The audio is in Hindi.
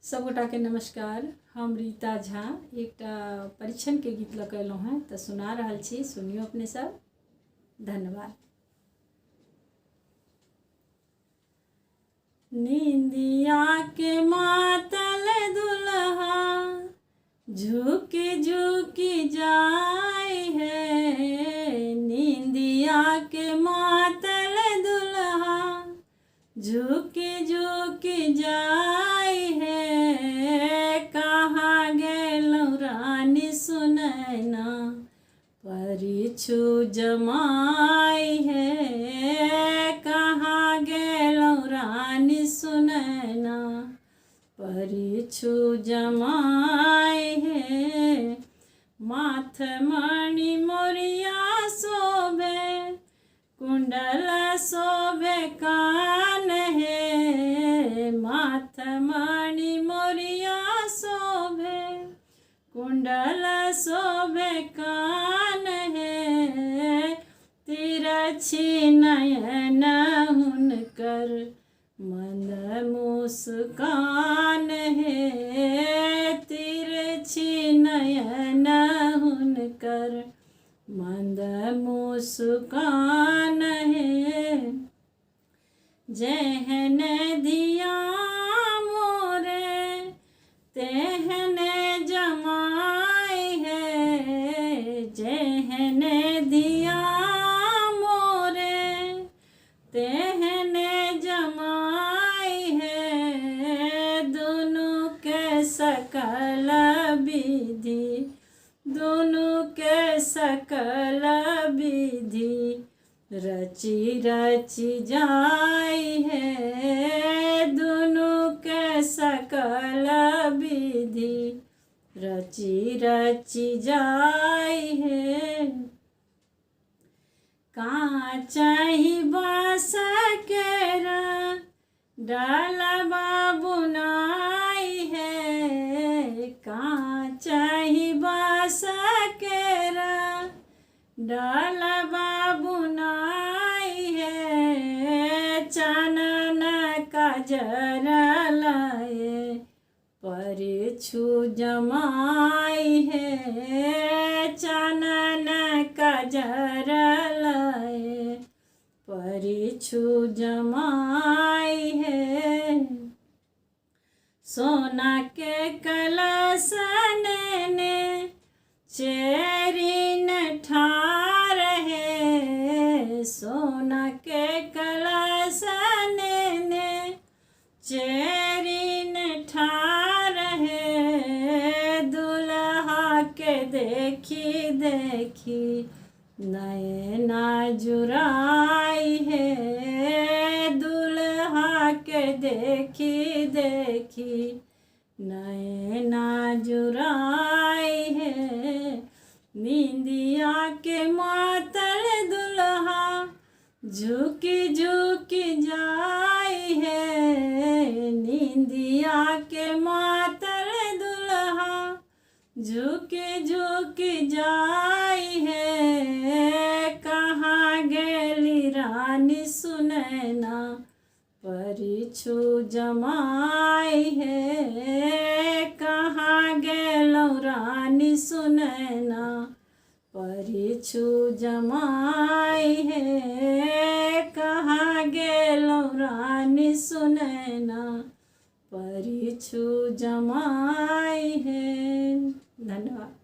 सब गोटा के नमस्कार। हम रीता झा एक परीक्षण के गीत लकलौं हैं तो सुना रहल छी, सुनियो अपने सब। धन्यवाद। नींदिया के मातल दुल्हा झुकी झुकी जाए है, नींदिया के मातल दुल्हा झुकी झुकी जाए है, कहाँ गेलौ रानी सुनैना परिछु जमाई है, कहाँ गेलौ रानी सुनैना परिछु जमाई है। माथ मणि मोरिया शोभे कुंडल शोभे कान है, माथ मणि मोरिया शोभे कुंडल शोभे कान है, तिरछी नयन हुनकर मंद मुस्कान है, तिरछी नयन हुनकर मंद मुस्कान है। जेहन दिया मोरे तेहन जमाई है, जेहन दिया मोरे तेहन जमाई है, दोनों के सकल विधि दोनों के सकल विधि रची रची जाई है, दोनों के सकल विधि रची रची जाई है। कांचहि बाँस केरा डालबा बुनाई है, कांचहि बाँस केरा डालबा बुनाई है, चानन काजर लाए परिछु जमाई है, चानन काजर लाए परिछु जमाई है। सोना के कलश ने चेरी न ठार है, सोना के कलश ने चेरी न ठार है, दुल्हा के देखी देखी नैना जुराई है, दुल्हा के देखी देखी नैना जुराई है। नींदिया के मातल दुल्हा झुकी झुकी जाई है, नींदिया के मातल दुल्हा झुकी झुकी जाई है, कहाँ गेली रानी सुनैना परिछु जमाई है, कहाँ गेलौ रानी सुनैना परिछु जमाई है, कहाँ गेलौ रानी सुनैना परिछु जमाई है। धन्यवाद।